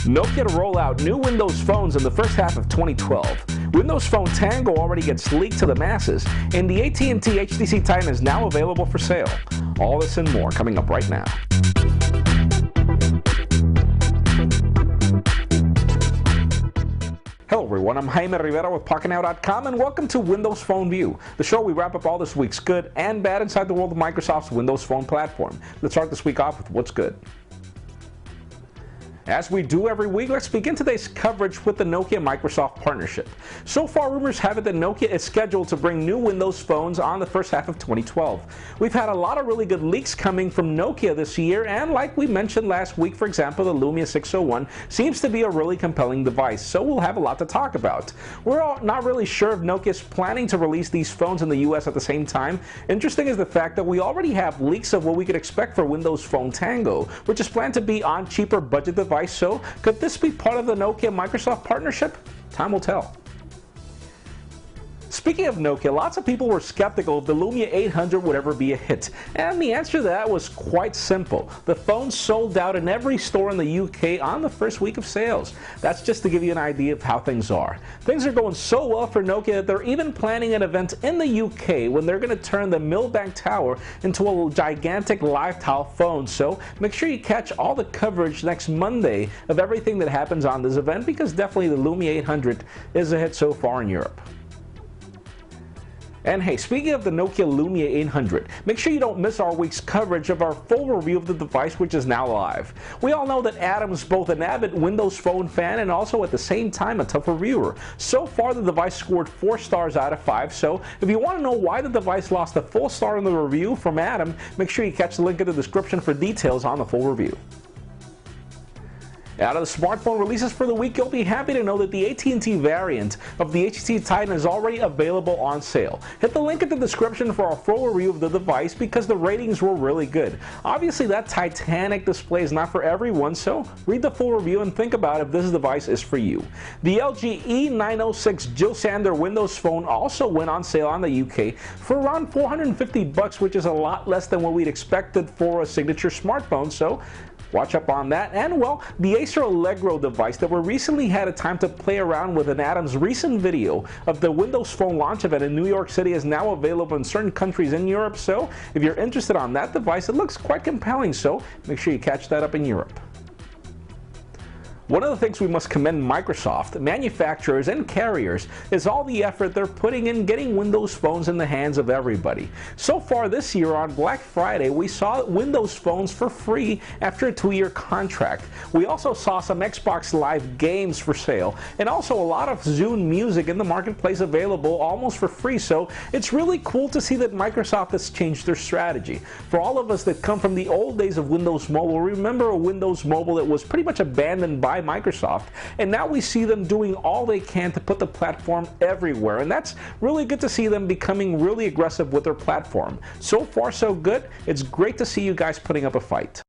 Nokia to roll out new Windows phones in the first half of 2012. Windows Phone Tango already gets leaked to the masses, and the AT&T HTC Titan is now available for sale. All this and more coming up right now. Hello everyone, I'm Jaime Rivera with Pocketnow.com and welcome to Windows Phone View, the show we wrap up all this week's good and bad inside the world of Microsoft's Windows Phone platform. Let's start this week off with what's good. As we do every week, let's begin today's coverage with the Nokia-Microsoft partnership. So far, rumors have it that Nokia is scheduled to bring new Windows phones on the first half of 2012. We've had a lot of really good leaks coming from Nokia this year, and like we mentioned last week, for example, the Lumia 601 seems to be a really compelling device, so we'll have a lot to talk about. We're all not really sure if Nokia is planning to release these phones in the US at the same time. Interesting is the fact that we already have leaks of what we could expect for Windows Phone Tango, which is planned to be on cheaper budget devices. So, could this be part of the Nokia-Microsoft partnership? Time will tell. Speaking of Nokia, lots of people were skeptical if the Lumia 800 would ever be a hit, and the answer to that was quite simple. The phone sold out in every store in the UK on the first week of sales. That's just to give you an idea of how things are. Things are going so well for Nokia that they're even planning an event in the UK when they're going to turn the Millbank Tower into a gigantic live tile phone. So make sure you catch all the coverage next Monday of everything that happens on this event, because definitely the Lumia 800 is a hit so far in Europe. And hey, speaking of the Nokia Lumia 800, make sure you don't miss our week's coverage of our full review of the device, which is now live. We all know that Adam's both an avid Windows Phone fan and also at the same time a tough reviewer. So far, the device scored 4 stars out of 5, so if you want to know why the device lost a full star in the review from Adam, make sure you catch the link in the description for details on the full review. Out of the smartphone releases for the week, you'll be happy to know that the AT&T variant of the HTC Titan is already available on sale. Hit the link in the description for our full review of the device because the ratings were really good. Obviously, that Titanic display is not for everyone, so read the full review and think about if this device is for you. The LG E906 Jill Sander Windows Phone also went on sale on the UK for around $450, which is a lot less than what we'd expected for a signature smartphone, so watch up on that. And well, the Acer Allegro device that we recently had a time to play around with in Adam's recent video of the Windows Phone launch event in New York City is now available in certain countries in Europe. So if you're interested on that device, it looks quite compelling, so make sure you catch that up in Europe. One of the things we must commend Microsoft, manufacturers, and carriers is all the effort they're putting in getting Windows phones in the hands of everybody. So far this year on Black Friday, we saw Windows phones for free after a 2-year contract. We also saw some Xbox Live games for sale, and also a lot of Zune music in the marketplace available almost for free. So it's really cool to see that Microsoft has changed their strategy. For all of us that come from the old days of Windows Mobile, remember a Windows Mobile that was pretty much abandoned by Microsoft, and now we see them doing all they can to put the platform everywhere, and that's really good to see them becoming really aggressive with their platform. So far so good. It's great to see you guys putting up a fight.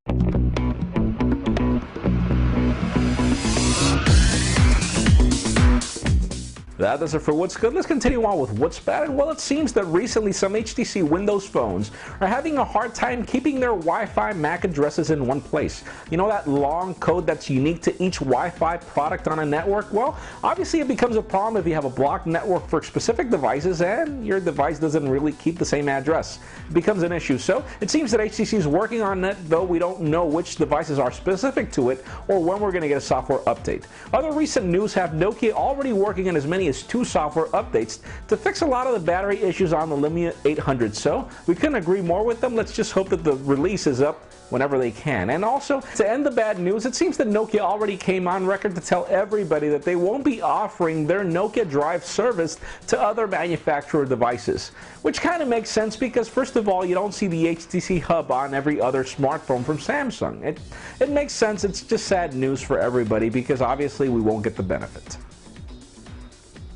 That does it for what's good. Let's continue on with what's bad. And well, it seems that recently some HTC Windows phones are having a hard time keeping their Wi-Fi MAC addresses in one place. You know that long code that's unique to each Wi-Fi product on a network? Well, obviously it becomes a problem if you have a blocked network for specific devices and your device doesn't really keep the same address. It becomes an issue. So it seems that HTC is working on it, though we don't know which devices are specific to it or when we're going to get a software update. Other recent news have Nokia already working on as many as 2 software updates to fix a lot of the battery issues on the Lumia 800. So we couldn't agree more with them. Let's just hope that the release is up whenever they can. And also, to end the bad news, it seems that Nokia already came on record to tell everybody that they won't be offering their Nokia Drive service to other manufacturer devices, which kind of makes sense because first of all, you don't see the HTC Hub on every other smartphone from Samsung. It makes sense. It's just sad news for everybody because obviously we won't get the benefit.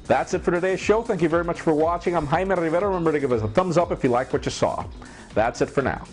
That's it for today's show. Thank you very much for watching. I'm Jaime Rivera. Remember to give us a thumbs up if you like what you saw. That's it for now.